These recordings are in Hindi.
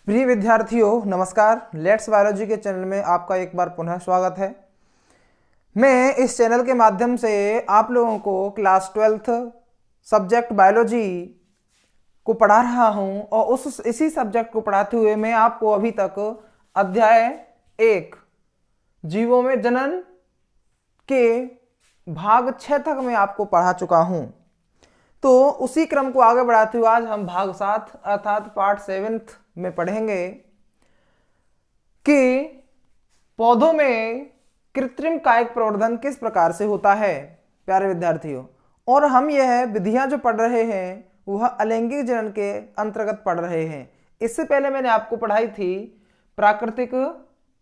प्रिय विद्यार्थियों नमस्कार। लेट्स बायोलॉजी के चैनल में आपका एक बार पुनः स्वागत है। मैं इस चैनल के माध्यम से आप लोगों को क्लास 12th सब्जेक्ट बायोलॉजी को पढ़ा रहा हूं और इसी सब्जेक्ट को पढ़ाते हुए मैं आपको अभी तक अध्याय 1 जीवों में जनन के भाग 6 तक मैं आपको पढ़ा चुका हूं। तो उसी क्रम को आगे बढ़ाते हुए आज हम भाग 7 अर्थात पार्ट 7 में पढ़ेंगे कि पौधों में कृत्रिम कायिक प्रवर्धन किस प्रकार से होता है। प्यारे विद्यार्थियों, और हम यह विधियां जो पढ़ रहे हैं वह अलैंगिक जनन के अंतर्गत पढ़ रहे हैं। इससे पहले मैंने आपको पढ़ाई थी प्राकृतिक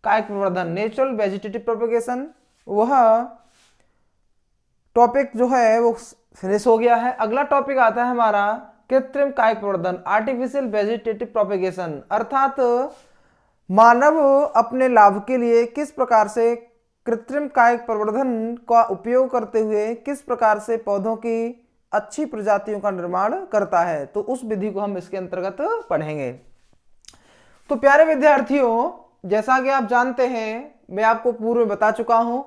कायिक प्रवर्धन, नेचुरल वेजिटेटिव प्रोपेगेशन। वह टॉपिक जो है वो फिनिश हो गया है। अगला टॉपिक आता है हमारा कृत्रिम कायिक प्रवर्धन, आर्टिफिशियल वेजिटेटिव प्रोपेगेशन, अर्थात मानव अपने लाभ के लिए किस प्रकार से कृत्रिम कायिक प्रवर्धन का उपयोग करते हुए किस प्रकार से पौधों की अच्छी प्रजातियों का निर्माण करता है। तो उस विधि को हम इसके अंतर्गत पढ़ेंगे। तो प्यारे विद्यार्थियों, जैसा कि आप जानते हैं, मैं आपको पूर्व में बता चुका हूं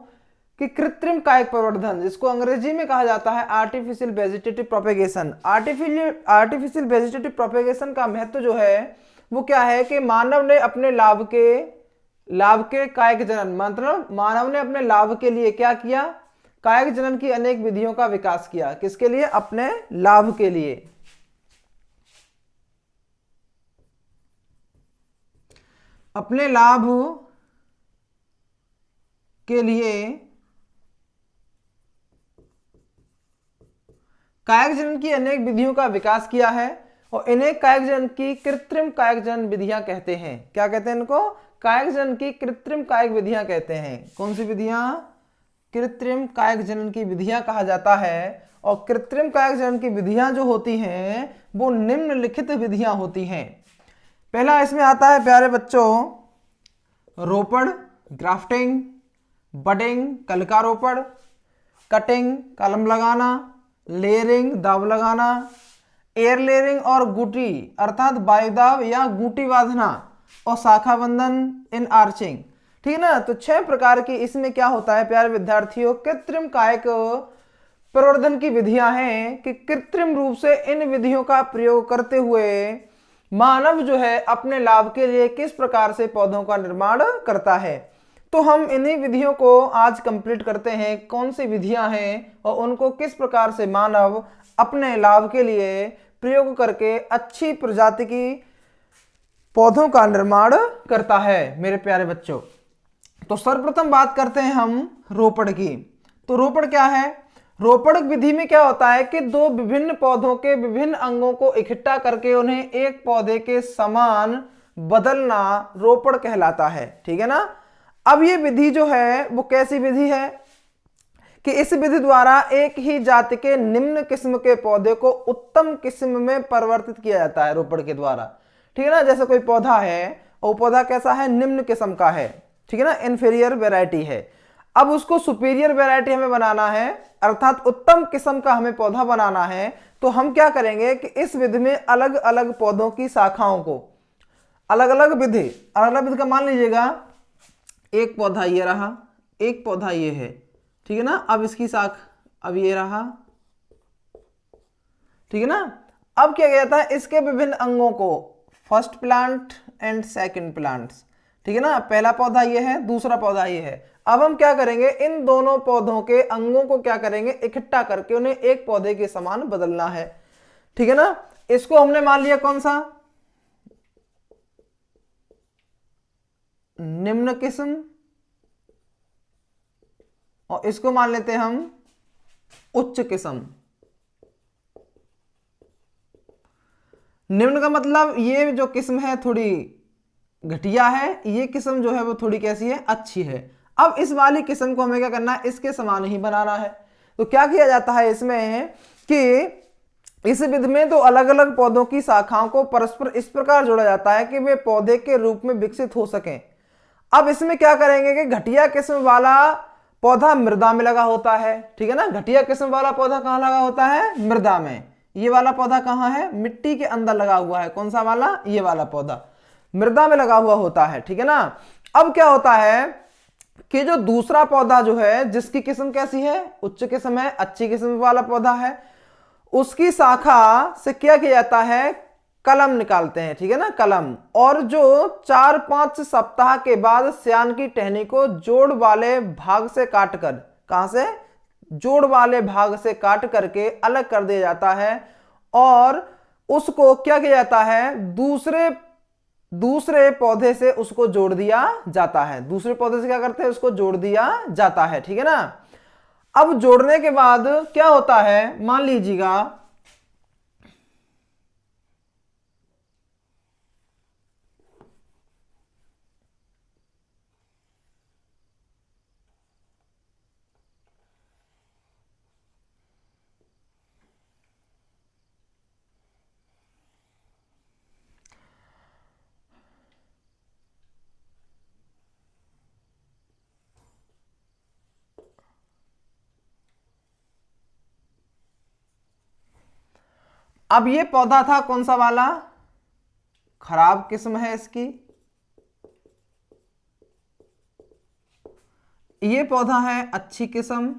कि कृत्रिम कायिक प्रवर्धन, जिसको अंग्रेजी में कहा जाता है artificial vegetative propagation, artificial vegetative propagation का महत्व जो है वो क्या है कि मानव ने अपने लाभ के कायिक जनन, मतलब मानव ने अपने लाभ के लिए क्या किया, कायिक जनन की अनेक विधियों का विकास किया। किसके लिए? अपने लाभ के लिए। अपने लाभ के लिए कायिक जनन की अनेक विधियों का विकास किया है और इन्हें कायिक जनन की कृत्रिम कायिक जनन विधियां कहते हैं। क्या कहते हैं इनको? कायिक जनन की कृत्रिम कायिक विधियां कहते हैं। कौन सी विधियां? कृत्रिम कायिक जनन की विधियां कहा जाता है। और कृत्रिम कायिक जनन की विधियां जो होती हैं वो निम्नलिखित विधियां होती हैं। पहला इसमें आता है प्यारे बच्चों रोपण, ग्राफ्टिंग, बडिंग, कलिकारोपण, कटिंग, कलम लगाना, लेयरिंग, दाव लगाना, एयर लेयरिंग और गुटी अर्थात वायुदाव या गुटी बांधना और शाखा बंधन इन आर्चिंग। ठीक है ना। तो 6 प्रकार की इसमें क्या होता है प्यारे विद्यार्थियों, कृत्रिम कायिक प्रवर्धन की विधियां हैं कि कृत्रिम रूप से इन विधियों का प्रयोग करते हुए मानव जो है अपने लाभ के लिए किस प्रकार से पौधों का निर्माण करता है। तो हम इन्हीं विधियों को आज कंप्लीट करते हैं, कौन सी विधियां हैं और उनको किस प्रकार से मानव अपने लाभ के लिए प्रयोग करके अच्छी प्रजाति की पौधों का निर्माण करता है। मेरे प्यारे बच्चों, तो सर्वप्रथम बात करते हैं हम रोपण की। तो रोपण क्या है? रोपण विधि में क्या होता है कि दो विभिन्न पौधों के विभिन्न अंगों को इकट्ठा करके उन्हें एक पौधे के समान बदलना रोपण कहलाता है। ठीक है ना। अब ये विधि जो है वो कैसी विधि है कि इस विधि द्वारा एक ही जाति के निम्न किस्म के पौधे को उत्तम किस्म में परिवर्तित किया जाता है रोपण के द्वारा। ठीक है ना। जैसे कोई पौधा है और पौधा कैसा है? निम्न किस्म का है। ठीक है ना, इंफीरियर वेराइटी है। अब उसको सुपीरियर वेराइटी हमें बनाना है, अर्थात उत्तम किस्म का हमें पौधा बनाना है। तो हम क्या करेंगे कि इस विधि में अलग अलग पौधों की शाखाओं को अलग अलग विधि का मान लीजिएगा, एक पौधा ये रहा, एक पौधा ये है। ठीक है ना। अब इसकी शाख अब ये रहा। ठीक है ना। अब क्या कहता है, इसके विभिन्न अंगों को first plant and second plants. ठीक है ना। पहला पौधा ये है, दूसरा पौधा ये है। अब हम क्या करेंगे, इन दोनों पौधों के अंगों को क्या करेंगे, इकट्ठा करके उन्हें एक पौधे के समान बदलना है। ठीक है ना। इसको हमने मान लिया कौन सा? निम्न किस्म, और इसको मान लेते हैं हम उच्च किस्म। निम्न का मतलब ये जो किस्म है थोड़ी घटिया है, ये किस्म जो है वो थोड़ी कैसी है? अच्छी है। अब इस वाली किस्म को हमें क्या करना है? इसके समान ही बनाना है। तो क्या किया जाता है इसमें कि इस विधि में तो अलग अलग पौधों की शाखाओं को परस्पर इस प्रकार जोड़ा जाता है कि वे पौधे के रूप में विकसित हो सकें। अब इसमें क्या करेंगे कि घटिया किस्म वाला पौधा मृदा में लगा होता है। ठीक है ना। घटिया किस्म वाला पौधा कहाँ लगा होता है? मृदा में। ये वाला पौधा कहाँ है? मिट्टी के अंदर लगा हुआ है। कौन सा वाला? ये वाला पौधा। मृदा में लगा हुआ होता है, ठीक है ना। अब क्या होता है कि जो दूसरा पौधा जो है, जिसकी किस्म कैसी है, उच्च किस्म है, अच्छी किस्म वाला पौधा है, उसकी शाखा से क्या किया जाता है, कलम निकालते हैं, ठीक है ना, कलम। और जो 4-5 सप्ताह के बाद स्यान की टहनी को जोड़ वाले भाग से काटकर, कहां से, जोड़ वाले भाग से काट करके अलग कर दिया जाता है, और उसको क्या किया जाता है, दूसरे पौधे से उसको जोड़ दिया जाता है। दूसरे पौधे से क्या करते हैं, उसको जोड़ दिया जाता है, ठीक है ना। अब जोड़ने के बाद क्या होता है, मान लीजिएगा अब ये पौधा था कौन सा वाला, खराब किस्म है इसकी। ये पौधा है अच्छी किस्म,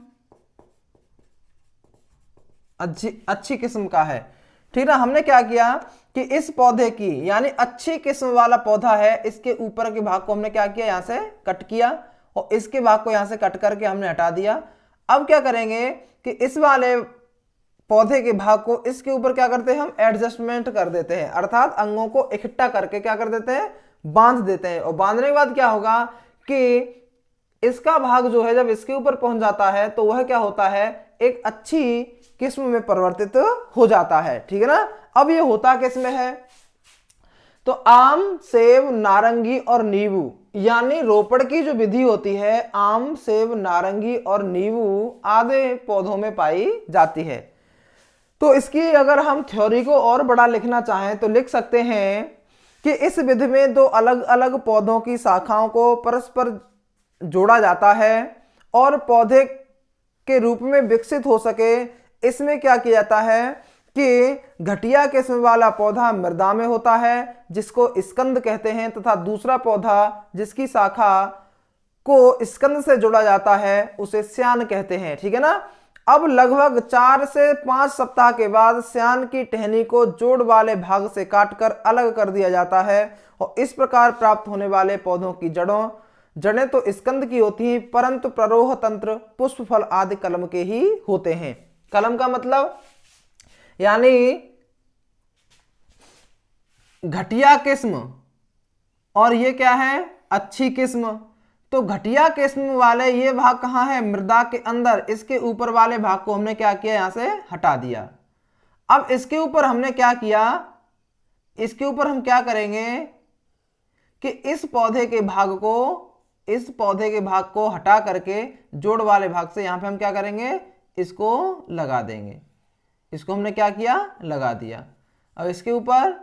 अच्छी किस्म का है, ठीक ना। हमने क्या किया कि इस पौधे की, यानी अच्छी किस्म वाला पौधा है, इसके ऊपर के भाग को हमने क्या किया, यहां से कट किया, और इसके भाग को यहां से कट करके हमने हटा दिया। अब क्या करेंगे कि इस वाले पौधे के भाग को इसके ऊपर क्या करते हैं, हम एडजस्टमेंट कर देते हैं, अर्थात अंगों को इकट्ठा करके क्या कर देते हैं, बांध देते हैं। और बांधने के बाद क्या होगा कि इसका भाग जो है जब इसके ऊपर पहुंच जाता है तो वह क्या होता है, एक अच्छी किस्म में परिवर्तित हो जाता है, ठीक है ना। अब ये होता किस में है, तो आम, सेब, नारंगी और नींबू, यानी रोपड़ की जो विधि होती है, आम, सेब, नारंगी और नींबू आदि पौधों में पाई जाती है। तो इसकी अगर हम थ्योरी को और बड़ा लिखना चाहें तो लिख सकते हैं कि इस विधि में दो अलग अलग पौधों की शाखाओं को परस्पर जोड़ा जाता है और पौधे के रूप में विकसित हो सके, इसमें क्या किया जाता है कि घटिया किस्म वाला पौधा मृदा में होता है, जिसको स्कंद कहते हैं, तथा दूसरा पौधा जिसकी शाखा को स्कंद से जोड़ा जाता है उसे स्यान कहते हैं, ठीक है ना। अब लगभग 4 से 5 सप्ताह के बाद स्यान की टहनी को जोड़ वाले भाग से काटकर अलग कर दिया जाता है, और इस प्रकार प्राप्त होने वाले पौधों की जड़ें तो स्कंद की होती हैं, परंतु प्ररोह तंत्र, पुष्प, फल आदि कलम के ही होते हैं। कलम का मतलब यानी घटिया किस्म, और ये क्या है, अच्छी किस्म। तो घटिया किस्म वाले ये भाग कहाँ है, मृदा के अंदर, इसके ऊपर वाले भाग को हमने क्या किया, यहां से हटा दिया। अब इसके ऊपर हमने क्या किया, इसके ऊपर हम क्या करेंगे कि इस पौधे के भाग को हटा करके जोड़ वाले भाग से यहां पे हम क्या करेंगे, इसको लगा देंगे। इसको हमने क्या किया, लगा दिया। अब इसके ऊपर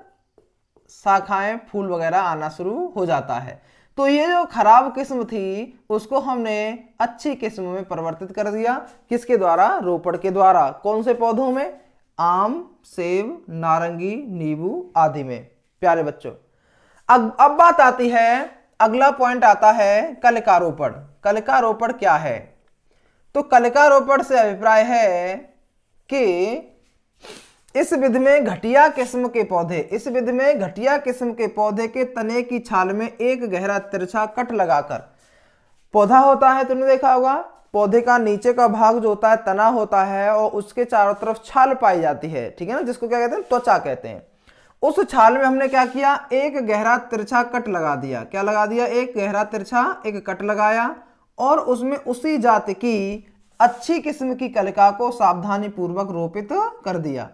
शाखाएं, फूल वगैरह आना शुरू हो जाता है। तो ये जो खराब किस्म थी उसको हमने अच्छी किस्म में परिवर्तित कर दिया, किसके द्वारा, रोपड़ के द्वारा। कौन से पौधों में, आम, सेब, नारंगी, नींबू आदि में। प्यारे बच्चों, अब बात आती है, अगला पॉइंट आता है कलिकारोपण। कलिकारोपण क्या है, तो कलिकारोपण से अभिप्राय है कि इस विधि में घटिया किस्म के पौधे के तने की छाल में एक गहरा तिरछा कट लगाकर, पौधा होता है, तुमने देखा होगा, पौधे का नीचे का भाग जो होता है तना होता है और उसके चारों तरफ छाल पाई जाती है, ठीक है ना, जिसको क्या कहते हैं, त्वचा कहते हैं। उस छाल में हमने क्या किया, एक गहरा तिरछा कट लगा दिया। क्या लगा दिया, एक गहरा तिरछा एक कट लगाया, और उसमें उसी जाति की अच्छी किस्म की कलिका को सावधानी पूर्वक रोपित कर दिया।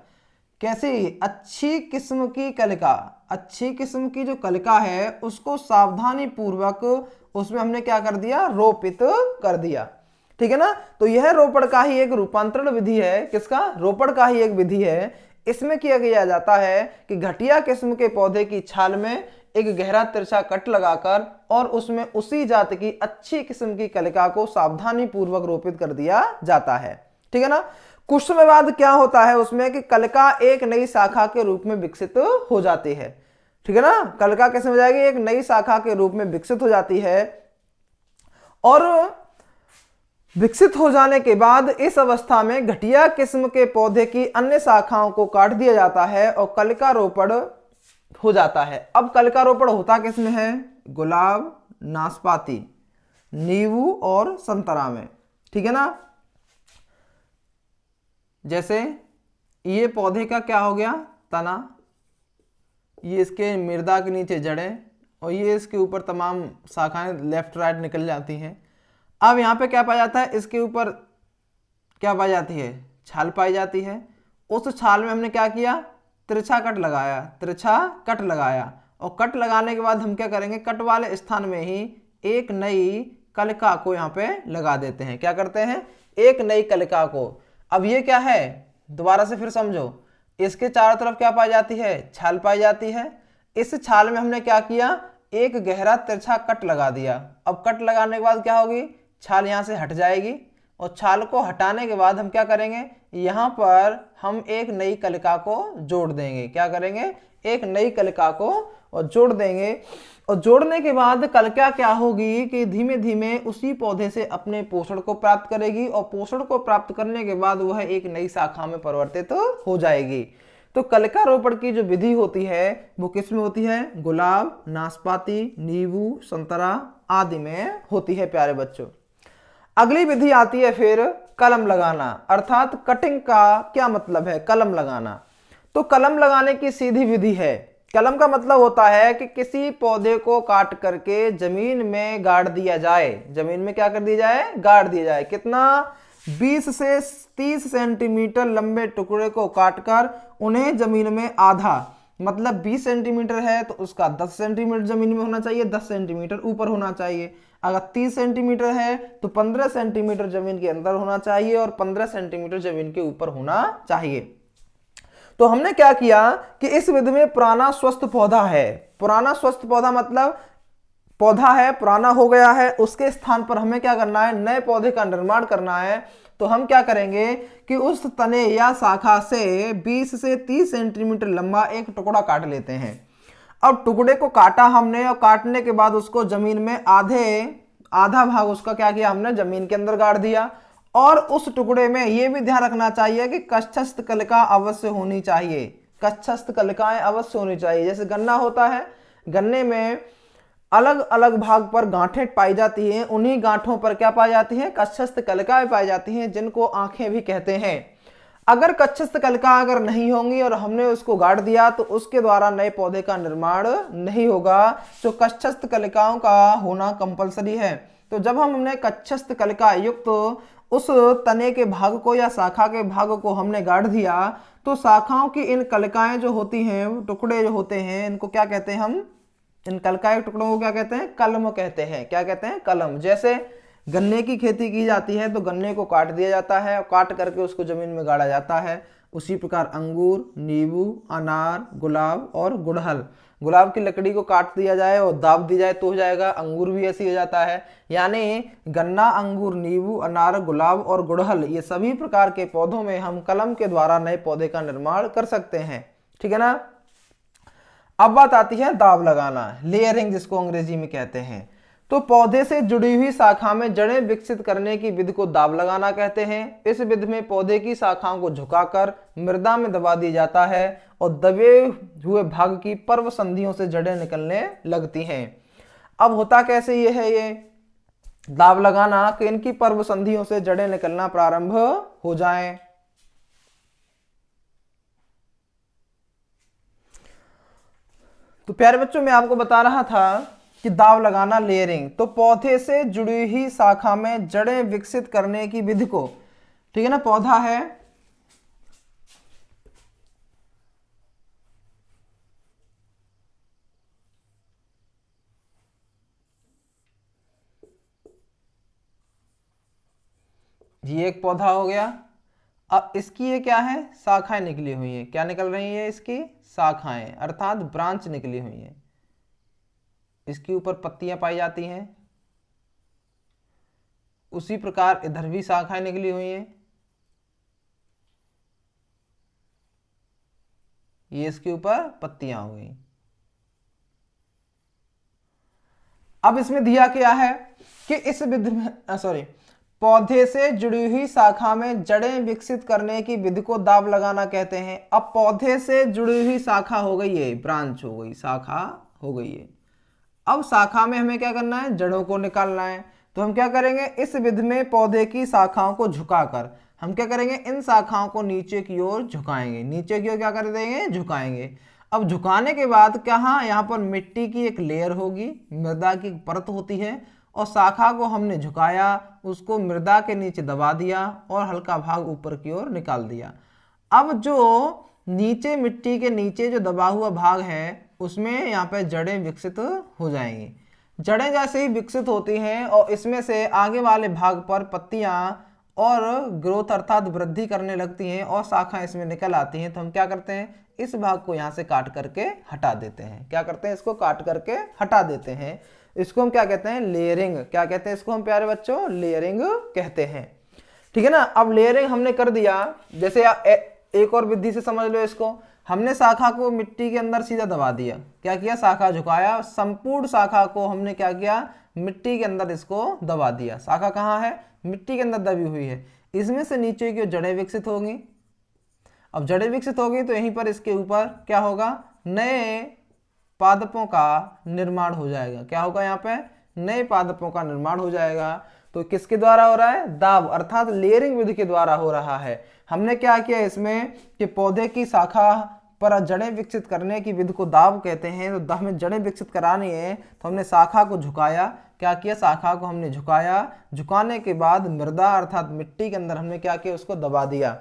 कैसी, अच्छी किस्म की कलिका, अच्छी किस्म की जो कलिका है उसको सावधानी पूर्वक उसमें हमने क्या कर दिया, रोपित कर दिया, ठीक है ना। तो यह रोपड़ का ही एक रूपांतरण विधि है, किसका, रोपड़ का ही एक विधि है। इसमें किया गया जाता है कि घटिया किस्म के पौधे की छाल में एक गहरा तिरछा कट लगाकर और उसमें उसी जाति की अच्छी किस्म की कलिका को सावधानी पूर्वक रोपित कर दिया जाता है, ठीक है ना। कुछ समय बाद क्या होता है उसमें कि कलिका एक नई शाखा के रूप में विकसित हो जाती है, ठीक है ना। कलिका किस में जाएगी, एक नई शाखा के रूप में विकसित हो जाती है, और विकसित हो जाने के बाद इस अवस्था में घटिया किस्म के पौधे की अन्य शाखाओं को काट दिया जाता है और कलिकारोपण हो जाता है। अब कलिकारोपण होता किसमें है, गुलाब, नाशपाती, नींबू और संतरा में, ठीक है ना। जैसे ये पौधे का क्या हो गया, तना, ये इसके मृदा के नीचे जड़ें, और ये इसके ऊपर तमाम शाखाएं लेफ्ट राइट निकल जाती हैं। अब यहाँ पे क्या पाया जाता है, इसके ऊपर क्या पाई जाती है, छाल पाई जाती है। उस छाल में हमने क्या किया, तिरछा कट लगाया, तिरछा कट लगाया, और कट लगाने के बाद हम क्या करेंगे, कट वाले स्थान में ही एक नई कलिका को यहाँ पे लगा देते हैं। क्या करते हैं, एक नई कलिका को। अब ये क्या है, दोबारा से फिर समझो, इसके चारों तरफ क्या पाई जाती है, छाल पाई जाती है। इस छाल में हमने क्या किया, एक गहरा तिरछा कट लगा दिया। अब कट लगाने के बाद क्या होगी, छाल यहाँ से हट जाएगी, और छाल को हटाने के बाद हम क्या करेंगे, यहाँ पर हम एक नई कलिका को जोड़ देंगे। क्या करेंगे, एक नई कलिका को और जोड़ देंगे, और जोड़ने के बाद कलिका क्या होगी कि धीमे धीमे उसी पौधे से अपने पोषण को प्राप्त करेगी, और पोषण को प्राप्त करने के बाद वह एक नई शाखा में परिवर्तित हो जाएगी। तो कलिकारोपण की जो विधि होती है वो किस में होती है, गुलाब, नाशपाती, नींबू, संतरा आदि में होती है प्यारे बच्चों। अगली विधि आती है फिर कलम लगाना, अर्थात कटिंग का क्या मतलब है, कलम लगाना। तो कलम लगाने की सीधी विधि है। कलम का मतलब होता है कि किसी पौधे को काट करके जमीन में गाड़ दिया जाए, जमीन में क्या कर दिया जाए, गाड़ दिया जाए। कितना, 20 से 30 सेंटीमीटर लंबे टुकड़े को काटकर उन्हें जमीन में आधा, मतलब 20 सेंटीमीटर है तो उसका 10 सेंटीमीटर जमीन में होना चाहिए, 10 सेंटीमीटर ऊपर होना चाहिए। अगर 30 सेंटीमीटर है तो 15 सेंटीमीटर जमीन के अंदर होना चाहिए और 15 सेंटीमीटर जमीन के ऊपर होना चाहिए। तो हमने क्या किया कि इस विधि में पुराना स्वस्थ पौधा है, पुराना स्वस्थ पौधा मतलब पौधा है, पुराना हो गया है, उसके स्थान पर हमें क्या करना है, नए पौधे का निर्माण करना है। तो हम क्या करेंगे कि उस तने या शाखा से 20 से 30 सेंटीमीटर लंबा एक टुकड़ा काट लेते हैं। अब टुकड़े को काटा हमने, और काटने के बाद उसको जमीन में आधा भाग उसका क्या किया हमने, जमीन के अंदर गाड़ दिया। और उस टुकड़े में यह भी ध्यान रखना चाहिए कि कच्छस्थ कलिका अवश्य होनी चाहिए, कच्छस्थ कलिकाएं अवश्य होनी चाहिए। जैसे गन्ना होता है, गन्ने में अलग अलग भाग पर गांठें पाई जाती हैं, उन्हीं गांठों पर क्या पाई जाती हैं, कच्छस्थ कलिकाएं पाई जाती हैं, जिनको आंखें भी कहते हैं। अगर कच्छस्थ कलिका अगर नहीं होंगी और हमने उसको गाड़ दिया तो उसके द्वारा नए पौधे का निर्माण नहीं होगा। तो कच्छस्थ कलिकाओं का होना कंपलसरी है। तो जब हमने कच्छस्थ कलिका युक्त उस तने के भाग को या शाखा के भाग को हमने गाड़ दिया, तो शाखाओं की इन कलिकाएं जो होती हैं, टुकड़े जो होते हैं, इनको क्या कहते हैं हम, इन कलिकाएं के टुकड़ों को क्या कहते हैं, कलम कहते हैं। क्या कहते हैं, कलम। जैसे गन्ने की खेती की जाती है तो गन्ने को काट दिया जाता है और काट करके उसको जमीन में गाड़ा जाता है। उसी प्रकार अंगूर, नींबू, अनार, गुलाब और गुड़हल, गुलाब की लकड़ी को काट दिया जाए और दाब दी जाए तो हो जाएगा, अंगूर भी ऐसे हो जाता है। यानी गन्ना, अंगूर, नींबू, अनार, गुलाब और गुड़हल, ये सभी प्रकार के पौधों में हम कलम के द्वारा नए पौधे का निर्माण कर सकते हैं। ठीक है ना। अब बात आती है दाब लगाना, लेयरिंग जिसको अंग्रेजी में कहते हैं। तो पौधे से जुड़ी हुई शाखा में जड़ें विकसित करने की विधि को दाब लगाना कहते हैं। इस विधि में पौधे की शाखाओं को झुकाकर मृदा में दबा दिया जाता है और दबे हुए भाग की पर्व संधियों से जड़ें निकलने लगती हैं। अब होता कैसे ये है, ये दाब लगाना कि इनकी पर्व संधियों से जड़ें निकलना प्रारंभ हो जाएं। तो प्यारे बच्चों, मैं आपको बता रहा था कि दाब लगाना, लेयरिंग, तो पौधे से जुड़ी हुई शाखा में जड़ें विकसित करने की विधि को, ठीक है ना, पौधा है, ये एक पौधा हो गया। अब इसकी ये क्या है, शाखाएं निकली हुई है। क्या निकल रही है, इसकी शाखाएं अर्थात ब्रांच निकली हुई है। इसके ऊपर पत्तियां पाई जाती हैं। उसी प्रकार इधर भी शाखाएं निकली हुई हैं। ये इसके ऊपर पत्तियां हो गई। अब इसमें दिया क्या है कि इस विधि में पौधे से जुड़ी हुई शाखा में जड़ें विकसित करने की विधि को दाब लगाना कहते हैं। अब पौधे से जुड़ी हुई शाखा हो गई है, ब्रांच हो गई, शाखा हो गई है। अब शाखा में हमें क्या करना है, जड़ों को निकालना है। तो हम क्या करेंगे, इस विधि में पौधे की शाखाओं को झुकाकर हम क्या करेंगे, इन शाखाओं को नीचे की ओर झुकाएंगे, नीचे की ओर क्या कर देंगे, झुकाएंगे। अब झुकाने के बाद क्या, यहाँ पर मिट्टी की एक लेयर होगी, मृदा की परत होती है, और शाखा को हमने झुकाया, उसको मृदा के नीचे दबा दिया और हल्का भाग ऊपर की ओर निकाल दिया। अब जो नीचे मिट्टी के नीचे जो दबा हुआ भाग है उसमें यहाँ पे जड़ें विकसित हो जाएंगी। जड़ें जैसे ही विकसित होती हैं और इसमें से आगे वाले भाग पर पत्तियां और ग्रोथ अर्थात वृद्धि करने लगती हैं और शाखा इसमें निकल आती हैं, तो हम क्या करते हैं, इस भाग को यहाँ से काट करके हटा देते हैं। क्या करते हैं, इसको काट करके हटा देते हैं। इसको हम क्या कहते हैं, लेयरिंग। क्या कहते हैं इसको हम प्यारे बच्चों, लेयरिंग कहते हैं। ठीक है ना। अब लेयरिंग हमने कर दिया, जैसे एक और विधि से समझ लो इसको। हमने शाखा को मिट्टी के अंदर सीधा दबा दिया, क्या किया, शाखा झुकाया, संपूर्ण शाखा को हमने क्या किया, मिट्टी के अंदर इसको दबा दिया। शाखा कहाँ है, मिट्टी के अंदर दबी हुई है। इसमें से नीचे की जड़ें विकसित होंगी। अब जड़ें विकसित होगी तो यहीं पर इसके ऊपर क्या होगा, नए पादपों का निर्माण हो जाएगा। क्या होगा, यहाँ पे नए पादपों का निर्माण हो जाएगा। तो किसके द्वारा हो रहा है, दाब अर्थात लेयरिंग विधि के द्वारा हो रहा है। हमने क्या किया इसमें कि पौधे की शाखा पर जड़ें विकसित करने की विधि को दाब कहते हैं। तो हमें जड़ें विकसित करानी है तो हमने शाखा को झुकाया। क्या किया, शाखा को हमने झुकाया, झुकाने के बाद मृदा अर्थात मिट्टी के अंदर हमने क्या किया, उसको दबा दिया।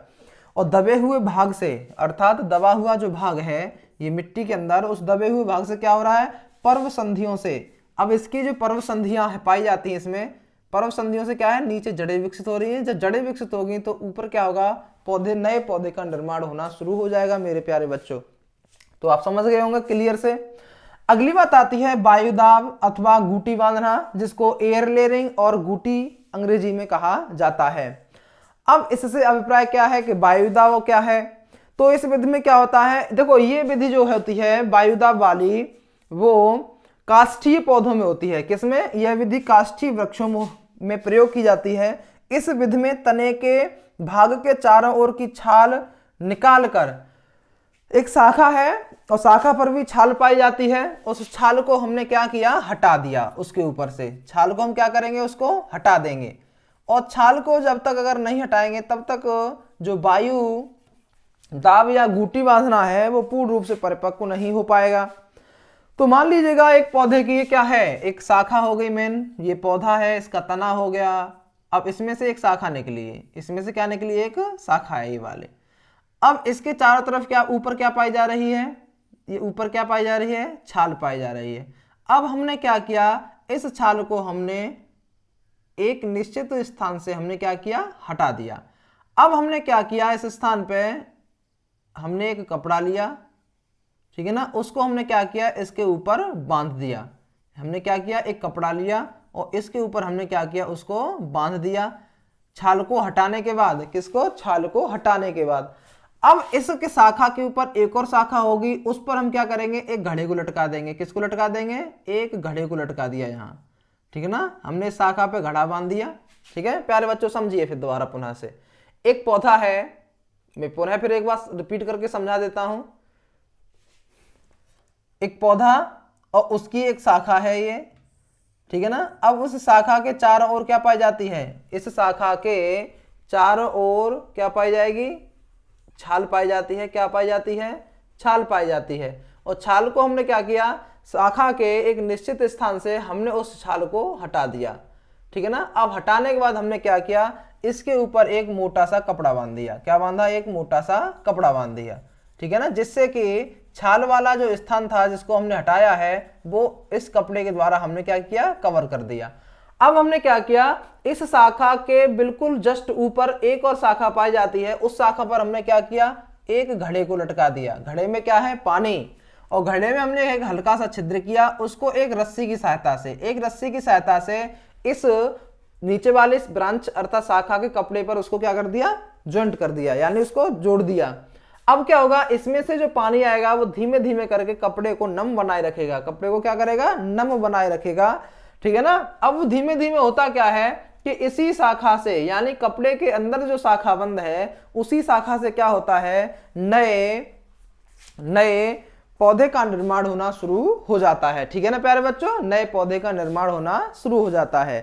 और दबे हुए भाग से अर्थात दबा हुआ जो भाग है ये मिट्टी के अंदर, उस दबे हुए भाग से क्या हो रहा है, पर्व संधियों से। अब इसकी जो पर्व संधियां पाई जाती हैं, इसमें पर्व संधियों से क्या है, नीचे जड़ें विकसित हो रही हैं। जब जड़ें विकसित होगी तो ऊपर क्या होगा, पौधे, नए पौधे का निर्माण होना शुरू हो जाएगा मेरे प्यारे बच्चों। तो आप समझ गए होंगे क्लियर से। अगली बात आती है वायुदाब अथवा गूटी बांधना, जिसको एयर लेयरिंग और गूटी अंग्रेजी में कहा जाता है। अब इससे अभिप्राय क्या है कि वायुदाब क्या है। तो इस विधि में क्या होता है, देखो ये विधि जो होती है वायुदाब वाली, वो काष्ठीय पौधों में होती है। किसमें, यह विधि काष्ठीय वृक्षों में प्रयोग की जाती है। इस विधि में तने के भाग के चारों ओर की छाल निकालकर, एक शाखा है और शाखा पर भी छाल पाई जाती है, उस छाल को हमने क्या किया, हटा दिया। उसके ऊपर से छाल को हम क्या करेंगे, उसको हटा देंगे। और छाल को जब तक अगर नहीं हटाएंगे तब तक जो वायु दाब या गूटी बांधना है वो पूर्ण रूप से परिपक्व नहीं हो पाएगा। तो मान लीजिएगा एक पौधे की ये क्या है, एक शाखा हो गई मेन, ये पौधा है, इसका तना हो गया। अब इसमें से एक शाखा निकली है, इसमें से क्या निकली, एक शाखा है ये वाले। अब इसके चारों तरफ क्या, ऊपर क्या पाई जा रही है, ये ऊपर क्या पाई जा रही है, छाल पाई जा रही है। अब हमने क्या किया, इस छाल को हमने एक निश्चित स्थान से हमने क्या किया, हटा दिया। अब हमने क्या किया, इस स्थान पे हमने एक कपड़ा लिया, ठीक है ना, उसको हमने क्या किया, इसके ऊपर बांध दिया। हमने क्या किया, एक कपड़ा लिया और इसके ऊपर हमने क्या किया, उसको बांध दिया। छाल को हटाने के बाद, किसको, छाल को हटाने के बाद अब इसके शाखा के ऊपर एक और शाखा होगी, उस पर हम क्या करेंगे, एक घड़े को लटका देंगे। किसको लटका देंगे, एक घड़े को लटका दिया यहाँ, ठीक है ना। हमने शाखा पे घड़ा बांध दिया। ठीक है प्यारे बच्चों, समझिए फिर दोबारा पुनः से। एक पौधा है, मैं पुनः फिर एक बार रिपीट करके समझा देता हूं। एक पौधा और उसकी एक शाखा है ये, ठीक है ना। अब उस शाखा के चारों ओर क्या पाई जाती है, इस शाखा के चारों ओर क्या पाई जाएगी, छाल पाई जाती है। क्या पाई जाती है, छाल पाई जाती है। और छाल को हमने क्या किया, शाखा के एक निश्चित स्थान से हमने उस छाल को हटा दिया, ठीक है ना। अब हटाने के बाद हमने क्या किया, इसके ऊपर एक मोटा सा कपड़ा बांध दिया। क्या बांधा, एक मोटा सा कपड़ा बांध दिया, ठीक है ना, जिससे कि छाल वाला जो स्थान था जिसको हमने हटाया है वो इस कपड़े के द्वारा हमने क्या किया, कवर कर दिया। अब हमने क्या किया, इस शाखा के बिल्कुल जस्ट ऊपर एक और शाखा पाई जाती है, उस शाखा पर हमने क्या किया, एक घड़े को लटका दिया। घड़े में क्या है, पानी, और घड़े में हमने एक हल्का सा छिद्र किया, उसको एक रस्सी की सहायता से इस नीचे वाले इस ब्रांच अर्थात शाखा के कपड़े पर उसको क्या कर दिया, जॉइंट कर दिया, यानी उसको जोड़ दिया। अब क्या होगा, इसमें से जो पानी आएगा वो धीमे धीमे करके कपड़े को नम बनाए रखेगा। कपड़े को क्या करेगा, नम बनाए रखेगा, ठीक है ना। अब धीमे धीमे होता क्या है कि इसी शाखा से, यानी कपड़े के अंदर जो शाखा बंद है उसी शाखा से क्या होता है, नए नए पौधे का निर्माण होना शुरू हो जाता है। ठीक है ना प्यारे बच्चों, नए पौधे का निर्माण होना शुरू हो जाता है।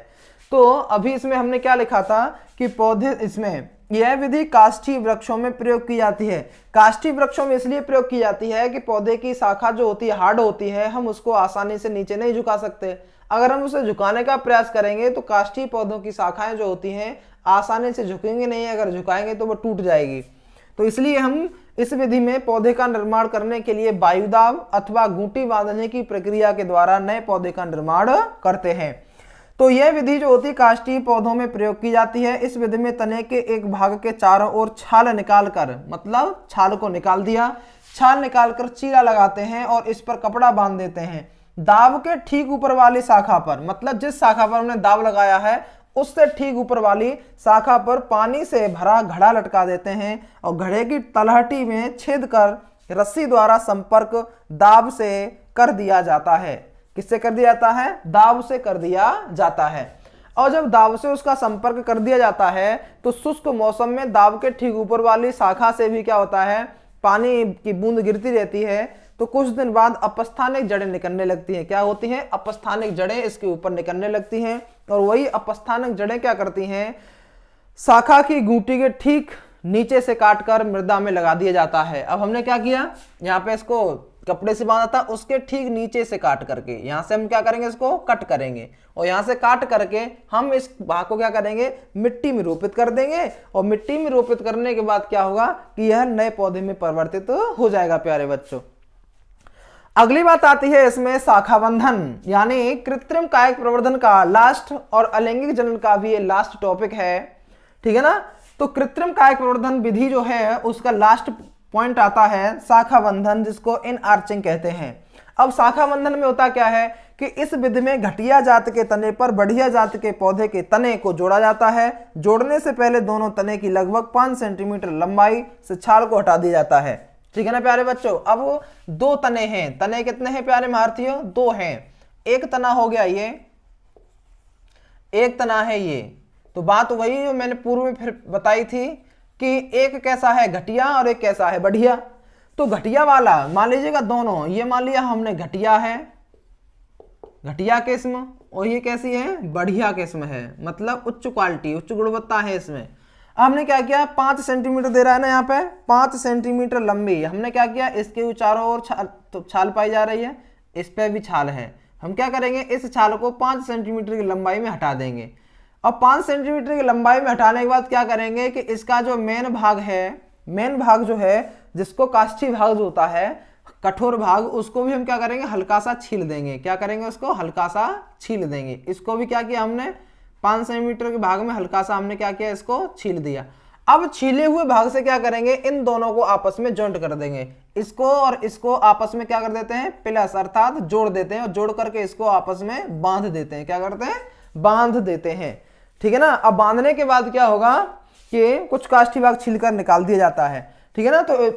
तो अभी इसमें हमने क्या लिखा था कि पौधे, इसमें यह विधि काष्ठी वृक्षों में प्रयोग की जाती है। काष्ठी वृक्षों में इसलिए प्रयोग की जाती है कि पौधे की शाखा जो होती है हार्ड होती है, हम उसको आसानी से नीचे नहीं झुका सकते। अगर हम उसे झुकाने का प्रयास करेंगे तो काष्ठी पौधों की शाखाएं जो होती हैं आसानी से झुकेंगे नहीं, अगर झुकाएंगे तो वो टूट जाएगी। तो इसलिए हम इस विधि में पौधे का निर्माण करने के लिए वायुदाब अथवा गूंटी बांधने की प्रक्रिया के द्वारा नए पौधे का निर्माण करते हैं। तो यह विधि जो होती है काष्ठी पौधों में प्रयोग की जाती है। इस विधि में तने के एक भाग के चारों ओर छाल निकालकर, मतलब छाल को निकाल दिया, छाल निकालकर चीरा लगाते हैं और इस पर कपड़ा बांध देते हैं। दाब के ठीक ऊपर वाली शाखा पर, मतलब जिस शाखा पर हमने दाब लगाया है उससे ठीक ऊपर वाली शाखा पर पानी से भरा घड़ा लटका देते हैं और घड़े की तलहटी में छेद कर रस्सी द्वारा संपर्क दाब से कर दिया जाता है। किससे कर दिया जाता है, दाब से कर दिया जाता है। और जब दाब से उसका संपर्क कर दिया जाता है तो शुष्क मौसम में दाब के ठीक ऊपर वाली शाखा से भी क्या होता है, पानी की बूंद गिरती रहती है। तो कुछ दिन बाद अपस्थानिक जड़ें निकलने लगती हैं। क्या होती हैं, अपस्थानिक जड़ें इसके ऊपर निकलने लगती हैं और वही अपस्थानिक जड़ें क्या करती हैं, शाखा की गूंटी के ठीक नीचे से काटकर मृदा में लगा दिया जाता है। अब हमने क्या किया, यहाँ पे इसको कपड़े से बांधा था, उसके ठीक नीचे से काट करके यहाँ से हम क्या करेंगे, इसको कट करेंगे और यहाँ से काट करके हम इस भाग को क्या करेंगे, मिट्टी में रोपित कर देंगे। और मिट्टी में रोपित करने के बाद क्या होगा कि यह नए पौधे में परिवर्तित हो जाएगा। प्यारे बच्चों, अगली बात आती है इसमें शाखा बंधन, यानी कृत्रिम कायिक प्रवर्धन का लास्ट, और अलैंगिक जनन का भी ये लास्ट टॉपिक है। ठीक है ना। तो कृत्रिम कायिक प्रवर्धन विधि जो है उसका लास्ट पॉइंट आता है शाखा बंधन, जिसको इन आर्चिंग कहते हैं। अब शाखा बंधन में होता क्या है कि इस विधि में घटिया जात के तने पर बढ़िया जात के पौधे के तने को जोड़ा जाता है। जोड़ने से पहले दोनों तने की लगभग 5 सेंटीमीटर लंबाई से छाल को हटा दिया जाता है। ठीक है ना प्यारे बच्चों। अब दो तने हैं, तने कितने हैं प्यारे महारथियों, दो हैं। एक तना हो गया ये, एक तना है ये। तो बात वही जो मैंने पूर्व में फिर बताई थी कि एक कैसा है घटिया और एक कैसा है बढ़िया। तो घटिया वाला मान लीजिएगा दोनों, ये मान लिया हमने घटिया है, घटिया किस्म, और ये कैसी है, बढ़िया किस्म है, मतलब उच्च क्वालिटी उच्च गुणवत्ता है इसमें। हमने क्या किया, 5 सेंटीमीटर दे रहा है ना यहाँ पे, 5 सेंटीमीटर लंबी। हमने क्या किया, इसके चारों ओर छाल पाई जा रही है, इस पे भी छाल है। हम क्या करेंगे, इस छाल को 5 सेंटीमीटर की लंबाई में हटा देंगे। और 5 सेंटीमीटर की लंबाई में हटाने के बाद क्या करेंगे कि इसका जो मेन भाग है, मेन भाग जो है जिसको काष्ठी भाग जो होता है, कठोर भाग, उसको भी हम क्या करेंगे, हल्का सा छील देंगे। क्या करेंगे, उसको हल्का सा छील देंगे। इसको भी क्या किया हमने, 5 सेंटीमीटर के भाग में हल्का सा हमने क्या किया, इसको छील दिया। अब छीले हुए भाग से क्या करेंगे, इन दोनों को आपस में जॉइंट कर देंगे। इसको और इसको आपस में क्या कर देते हैं, प्लस अर्थात जोड़ देते हैं, और जोड़ करके इसको आपस में बांध देते हैं। क्या करते हैं, बांध देते हैं। ठीक है ना। अब बांधने के बाद क्या होगा कि कुछ काष्ठी भाग छीलकर निकाल दिया जाता है। ठीक है ना। तो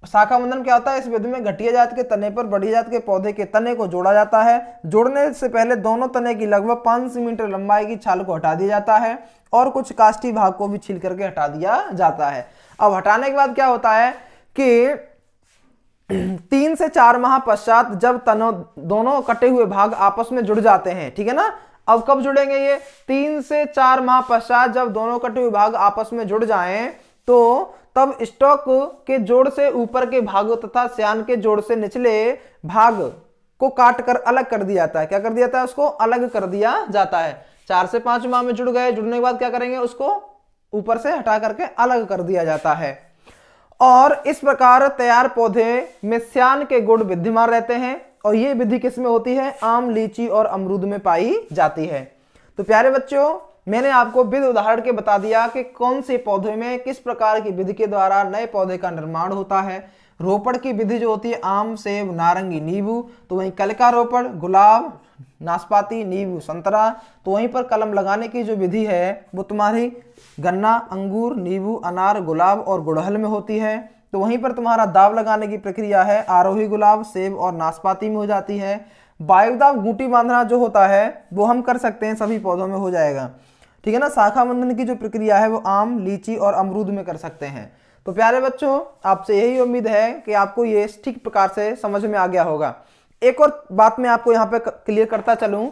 शाखा बंधन क्या होता है, इस विधि में घटिया जात के तने पर बढ़िया जात के पौधे के तने को जोड़ा जाता है। जोड़ने से पहले दोनों तने की लगभग 5 सेंटीमीटर लंबाई की छाल को हटा दिया जाता है और कुछ काष्ठी भाग को भी छील करके हटा दिया जाता है। अब हटाने के बाद क्या होता है कि 3 से 4 माह पश्चात जब दोनों कटे हुए भाग आपस में जुड़ जाते हैं। ठीक है ना। अब कब जुड़ेंगे ये, 3 से 4 माह पश्चात जब दोनों कटे हुए भाग आपस में जुड़ जाएं तो तब स्टॉक के जोड़ से ऊपर के भाग तथा स्यान के जोड़ से निचले भाग को काट कर अलग कर दिया जाता है। क्या कर दिया जाता है, उसको अलग कर दिया जाता है। 4 से 5 माह में जुड़ गए, जुड़ने के बाद क्या करेंगे, उसको ऊपर से हटा करके अलग कर दिया जाता है। और इस प्रकार तैयार पौधे में स्यान के गुण विद्यमान रहते हैं। और ये विधि किसमें होती है, आम, लीची और अमरूद में पाई जाती है। तो प्यारे बच्चों, मैंने आपको विधि उदाहरण के बता दिया कि कौन से पौधे में किस प्रकार की विधि के द्वारा नए पौधे का निर्माण होता है। रोपण की विधि जो होती है आम, सेब, नारंगी, नींबू, तो वहीं कल का रोपण गुलाब, नाशपाती, नींबू, संतरा। तो वहीं पर कलम लगाने की जो विधि है वो तुम्हारी गन्ना, अंगूर, नींबू, अनार, गुलाब और गुड़हल में होती है। तो वहीं पर तुम्हारा दाव लगाने की प्रक्रिया है आरोही गुलाब, सेब और नाशपाती में हो जाती है। वायुदाब घूंटी बांधना जो होता है वो हम कर सकते हैं, सभी पौधों में हो जाएगा, ठीक है ना। शाखा बंधन की जो प्रक्रिया है वो आम, लीची और अमरूद में कर सकते हैं। तो प्यारे बच्चों, आपसे यही उम्मीद है कि आपको ये ठीक प्रकार से समझ में आ गया होगा। एक और बात मैं आपको यहाँ पे क्लियर करता चलूं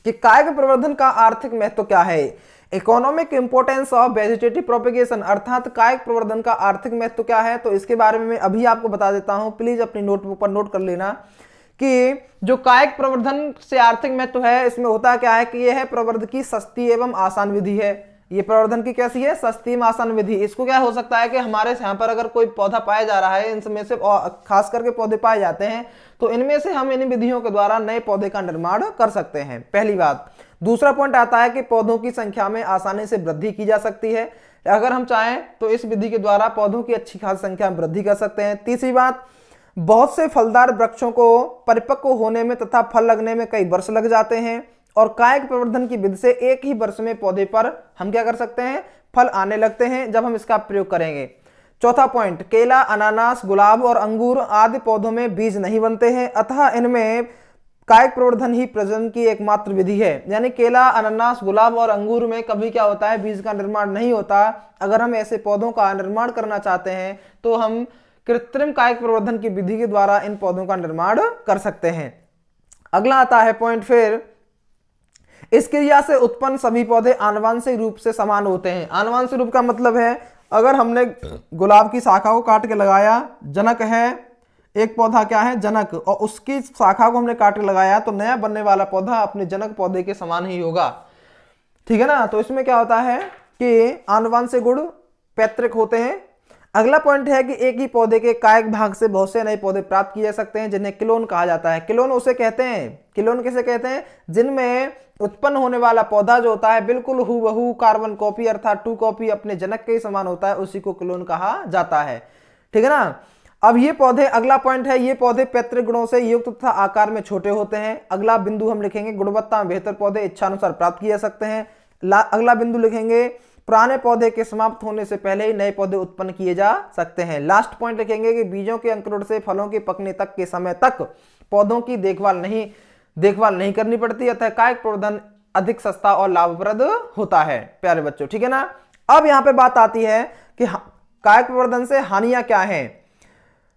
कि कायक प्रवर्धन का आर्थिक महत्व क्या है। Economic importance of vegetative propagation, अर्थात कायक प्रवर्धन का आर्थिक महत्व क्या है, तो इसके बारे में मैं अभी आपको बता देता हूं। प्लीज अपनी नोटबुक पर नोट कर लेना कि जो कायक प्रवर्धन से आर्थिक महत्व है, इसमें होता क्या है कि यह है प्रवर्धन की सस्ती एवं आसान विधि है। ये प्रवर्धन की कैसी है? सस्ती एवं आसान विधि। इसको क्या हो सकता है कि हमारे यहाँ पर अगर कोई पौधा पाया जा रहा है, इनमें से खास करके पौधे पाए जाते हैं, तो इनमें से हम इन विधियों के द्वारा नए पौधे का निर्माण कर सकते हैं, पहली बात। दूसरा पॉइंट आता है कि पौधों की संख्या में आसानी से वृद्धि की जा सकती है। अगर हम चाहें तो इस विधि के द्वारा पौधों की अच्छी खास संख्या में वृद्धि कर सकते हैं। तीसरी बात, बहुत से फलदार वृक्षों को परिपक्व होने में तथा फल लगने में कई वर्ष लग जाते हैं, और कायक प्रवर्धन की विधि से एक ही वर्ष में पौधे पर हम क्या कर सकते हैं? फल आने लगते हैं जब हम इसका प्रयोग करेंगे। चौथा पॉइंट, केला, अनानास, गुलाब और अंगूर आदि पौधों में बीज नहीं बनते हैं, अतः इनमें कायक प्रवर्धन ही प्रजनन की एकमात्र विधि है। यानी केला, अनानास, गुलाब और अंगूर में कभी क्या होता है? बीज का निर्माण नहीं होता। अगर हम ऐसे पौधों का निर्माण करना चाहते हैं तो हम कृत्रिम कायक प्रवर्धन की विधि के द्वारा इन पौधों का निर्माण कर सकते हैं। अगला आता है पॉइंट, फिर इस क्रिया से उत्पन्न सभी पौधे आनुवंशिक रूप से समान होते हैं। आनुवंशिक रूप का मतलब है, अगर हमने गुलाब की शाखा को काट के लगाया, जनक है एक पौधा, क्या है? जनक, और उसकी शाखा को हमने काट के लगाया, तो नया बनने वाला पौधा अपने जनक पौधे के समान ही होगा, ठीक है ना। तो इसमें क्या होता है कि आनुवंशिक गुण पैतृक होते हैं। अगला पॉइंट है कि एक ही पौधे के कायक भाग से बहुत से नए पौधे प्राप्त किए जा सकते हैं, जिन्हें क्लोन कहा जाता है। क्लोन उसे कहते हैं, क्लोन किसे कहते हैं? जिनमें उत्पन्न होने वाला पौधा जो होता है बिल्कुल हूबहू कार्बन कॉपी अर्थात 2 कॉपी अपने जनक के ही समान होता है, उसी को क्लोन कहा जाता है, ठीक है ना। अब ये पौधे, अगला पॉइंट है, ये पौधे पैतृक गुणों से युक्त तथा आकार में छोटे होते हैं। अगला बिंदु हम लिखेंगे, गुणवत्ता में बेहतर पौधे इच्छानुसार प्राप्त किए जा सकते हैं। अगला बिंदु लिखेंगे, पुराने पौधे के समाप्त होने से पहले ही नए पौधे उत्पन्न किए जा सकते हैं। लास्ट पॉइंट लिखेंगे कि बीजों के अंकुरण से फलों के पकने तक के समय तक पौधों की देखभाल नहीं करनी पड़ती, अतः कायक प्रवर्धन अधिक सस्ता और लाभप्रद होता है, प्यारे बच्चों, ठीक है ना। अब यहां पे बात आती है कि कायक प्रवर्धन से हानियां क्या हैं।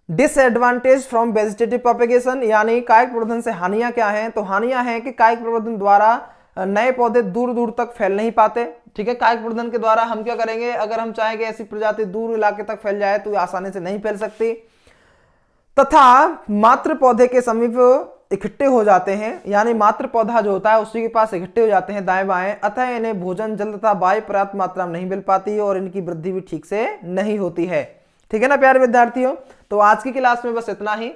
डिसएडवांटेज फ्रॉम वेजिटेटिव प्रोपेगेशन, यानी कायक प्रवर्धन से हानियां क्या हैं? तो हानियां हैं कि कायक प्रवर्धन द्वारा नए पौधे दूर दूर तक फैल नहीं पाते, ठीक है। कायक प्रवर्धन के द्वारा हम क्या करेंगे? अगर हम चाहेंगे ऐसी प्रजाति दूर इलाके तक फैल जाए तो आसानी से नहीं फैल सकती, तथा मात्र पौधे के समीप इकट्ठे हो जाते हैं, यानी मात्र पौधा जो होता है उसी के पास इकट्ठे हो जाते हैं दाएं बाएं, अतः इन्हें भोजन, जल तथा वायु पर्याप्त मात्रा में नहीं मिल पाती और इनकी वृद्धि भी ठीक से नहीं होती है, ठीक है ना प्यारे विद्यार्थियों। तो आज की क्लास में बस इतना ही।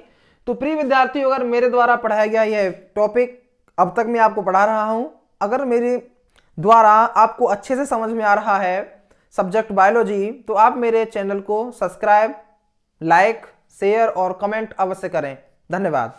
तो प्रिय विद्यार्थियों, अगर मेरे द्वारा पढ़ाया गया यह टॉपिक अब तक मैं आपको पढ़ा रहा हूं, अगर मेरे द्वारा आपको अच्छे से समझ में आ रहा है सब्जेक्ट बायोलॉजी, तो आप मेरे चैनल को सब्सक्राइब, लाइक, शेयर और कमेंट अवश्य करें। धन्यवाद।